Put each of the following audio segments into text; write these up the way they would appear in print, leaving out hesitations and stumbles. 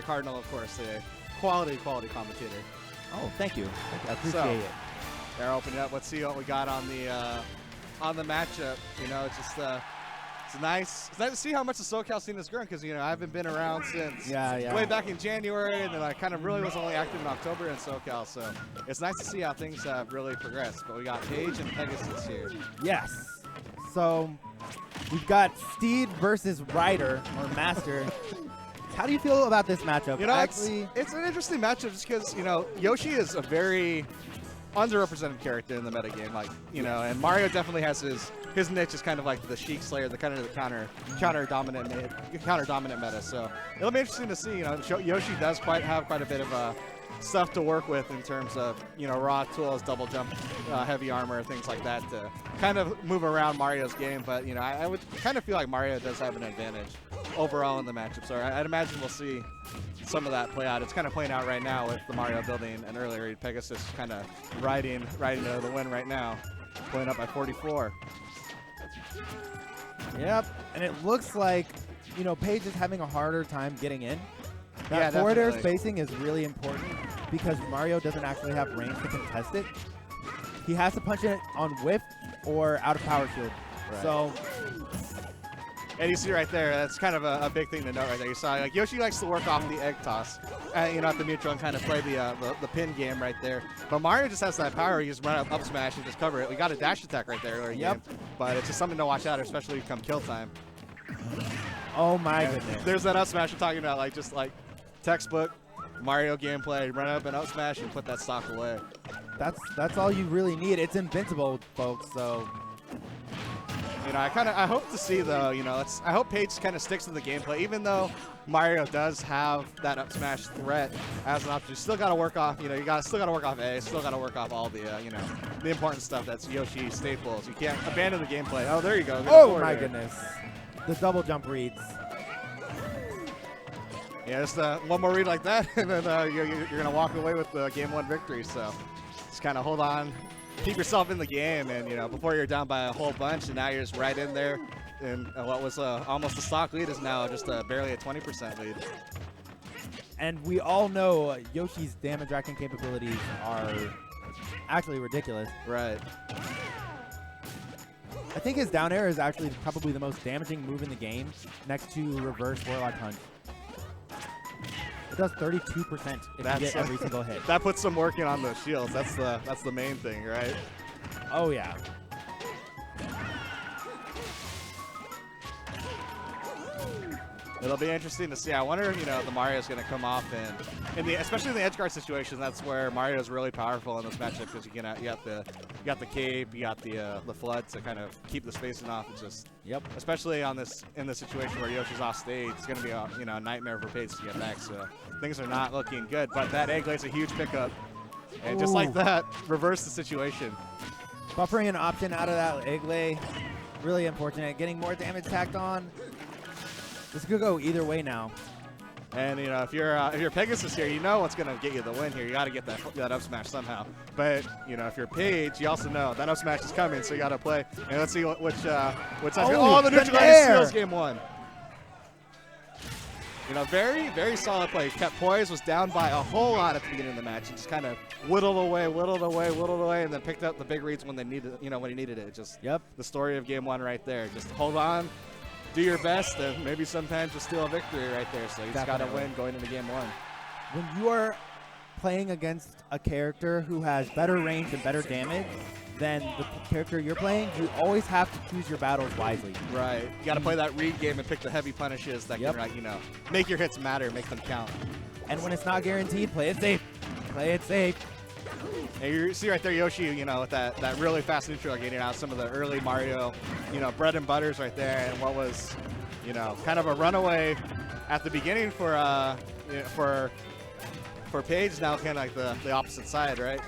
Cardinal, of course, a quality commentator. Oh, thank you. I appreciate it. They're opening up. Let's see what we got on the matchup. You know, it's just it's nice to see how much the SoCal scene has grown because, you know, I haven't been around since way back in January, and then I kind of really was only active in October in SoCal. So it's nice to see how things have really progressed. But we got Paige and Pegasus here. Yes. So we've got Steed versus Ryder or Master. How do you feel about this matchup? You know, it's an interesting matchup just because, you know, Yoshi is a very underrepresented character in the metagame, like, you know, and Mario definitely has his niche is kind of like the Sheik Slayer, the kind of the counter dominant meta. So it'll be interesting to see. You know, Yoshi does have quite a bit of stuff to work with in terms of, you know, raw tools, double jump, heavy armor, things like that to kind of move around Mario's game. But, you know, I would kind of feel like Mario does have an advantage overall in the matchup. So I'd imagine we'll see some of that play out. It's kind of playing out right now with the Mario building an earlier read. Pegasus kind of riding the win right now, playing up by 44. Yep, and it looks like, you know, Paige is having a harder time getting in. That forward air spacing is really important because Mario doesn't actually have range to contest it. He has to punch it on whiff or out of power shield. Right. So, and you see right there, that's kind of a big thing to note right there. You saw, like, Yoshi likes to work off the egg toss, you know, at the neutral and kind of play the pin game right there. But Mario just has that power. He just run up smash and just cover it. We got a dash attack right there earlier game, but it's just something to watch out, especially come kill time. Oh my goodness. There's that up smash we're talking about, like just like textbook Mario gameplay. Run up and up smash and put that stock away. That's all you really need. It's invincible, folks. So, you know, I hope to see though. You know, I hope Paige kind of sticks to the gameplay, even though Mario does have that up smash threat as an option. You still got to work off. You know, still got to work off A. Still got to work off all the you know, the important stuff that's Yoshi staples. You can't abandon the gameplay. Oh, there you go. Oh my goodness. The double jump reads. Yeah, just one more read like that, and then you're going to walk away with the game 1 victory. So just kind of hold on, keep yourself in the game, and, you know, before you're down by a whole bunch, and now you're just right in there. And what was almost a stock lead is now just barely a 20% lead. And we all know Yoshi's damage racking capabilities are actually ridiculous. Right. I think his down air is actually probably the most damaging move in the game, next to reverse Warlock Punch. It does 32% if you get every single hit. That puts some work in on those shields. That's the main thing, right? Oh yeah. It'll be interesting to see. I wonder if, you know, the Mario's going to come off especially in the edge guard situation. That's where Mario's really powerful in this matchup because you got the cape, you got the flood to kind of keep the spacing off. It's just especially in this situation where Yoshi's off stage, it's going to be a nightmare for Paige to get back. So things are not looking good. But that egg lay's a huge pickup, and just like that, reverse the situation. Buffering an option out of that egg lay, really unfortunate. Getting more damage tacked on. This could go either way now. And, you know, if you're Pegasus here, you know what's going to get you the win here. You got to get that up smash somehow. But, you know, if you're Paige, you also know that up smash is coming, so you got to play. And let's see which side's the neutral steals game 1. You know, very, very solid play. Kept poised, was down by a whole lot at the beginning of the match, and just kind of whittled away, and then picked up the big reads when they needed, you know, when he needed it. Just the story of game 1 right there. Just hold on. Do your best, and maybe sometimes you'll steal a victory right there. So you just got to win going into game 1. When you are playing against a character who has better range and better damage than the character you're playing, you always have to choose your battles wisely. Right. You got to play that read game and pick the heavy punishes that can, you know, make your hits matter, make them count. And when it's not guaranteed, play it safe. Play it safe. And you see right there, Yoshi, you know, with that really fast neutral, getting out some of the early Mario, you know, bread and butters right there, and what was, you know, kind of a runaway at the beginning for Paige, now kind of like the opposite side, right?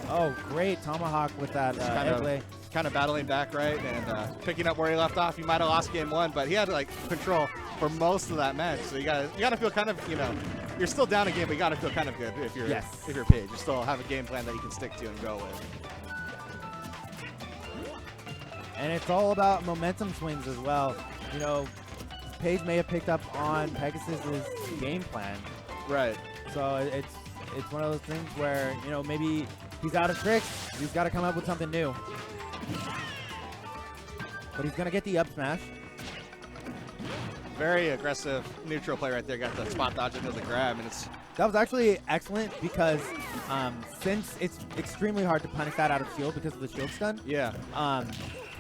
Oh, great tomahawk with that egg lay. Kind of battling back, right, and picking up where he left off. He might have lost game 1, but he had like control for most of that match. So you gotta feel kind of, you know, you're still down a game, but you gotta feel kind of good if you're Paige. You still have a game plan that you can stick to and go with. And it's all about momentum swings as well. You know, Paige may have picked up on Pegasus's game plan. Right. So it's one of those things where, you know, maybe he's out of tricks. He's got to come up with something new. But he's going to get the up smash. Very aggressive neutral play right there. Got the spot dodge into the grab, and that was actually excellent because since it's extremely hard to punish that out of shield because of the shield stun, yeah.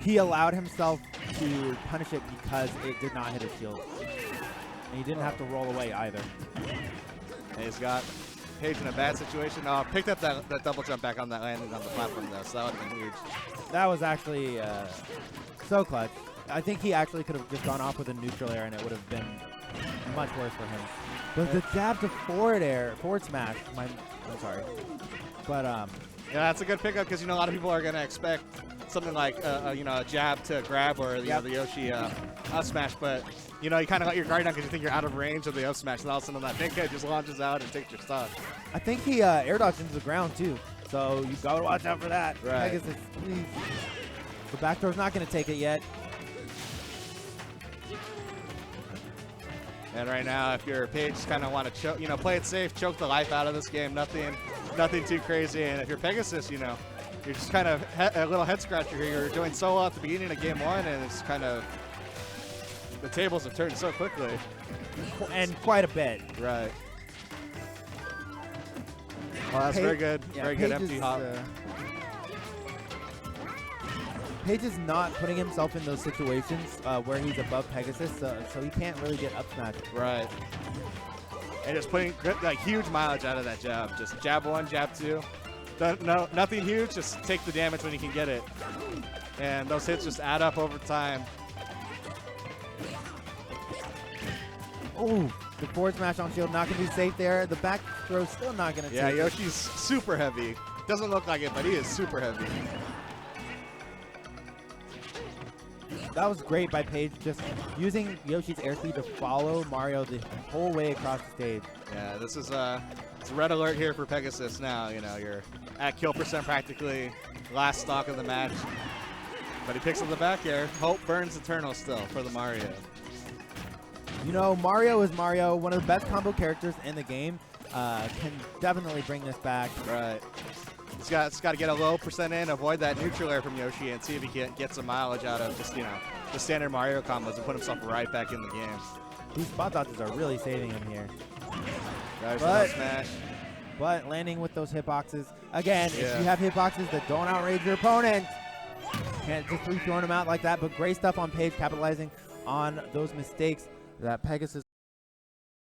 He allowed himself to punish it because it did not hit his shield. And he didn't have to roll away either. And he's got Paige in a bad situation. Oh, picked up that double jump back on that landing on the platform though, so that would have been huge. That was actually so clutch. I think he actually could have just gone off with a neutral air and it would have been much worse for him. But the jab to forward smash, I'm sorry. But yeah, that's a good pickup because, you know, a lot of people are going to expect something like you know, a jab to grab or you know, the Yoshi up smash, but you know, you kind of let your guard down because you think you're out of range of the up smash, and all of a sudden that big head just launches out and takes your stock. I think he air dodged into the ground too, so you got to watch out for that. Right. Pegasus, please. The backdoor's not going to take it yet. And right now, if you're Paige, kind of want to choke, you know, play it safe, choke the life out of this game. Nothing too crazy. And if you're Pegasus, you know, you're just kind of a little head scratcher here. You're doing so well at the beginning of game one, and it's kind of the tables have turned so quickly. And quite a bit. Right. Well, that's very good. Yeah, very good empty hop. Paige is not putting himself in those situations where he's above Pegasus, so he can't really get up smashed. Right. And just putting like huge mileage out of that jab. Just jab one, jab two. No, nothing huge. Just take the damage when you can get it. And those hits just add up over time. Oh, the forward smash on shield not going to be safe there. The back throw still not going to take it. Yeah, Yoshi's super heavy. Doesn't look like it, but he is super heavy. That was great by Paige, just using Yoshi's airspeed to follow Mario the whole way across the stage. Yeah, this is it's red alert here for Pegasus now. You know, you're at kill percent practically, last stock of the match. But he picks up the back air. Hope burns eternal still for the Mario. You know, Mario is Mario, one of the best combo characters in the game. Can definitely bring this back. Right. He's got to get a low percent in, avoid that neutral air from Yoshi, and see if he can get some mileage out of just, you know, the standard Mario combos and put himself right back in the game. These spot dodges are really saving him here. Smash. But landing with those hitboxes. Again, if you have hitboxes that don't outrage your opponent, can't just throwing them out like that. But great stuff on Paige, capitalizing on those mistakes that Pegasus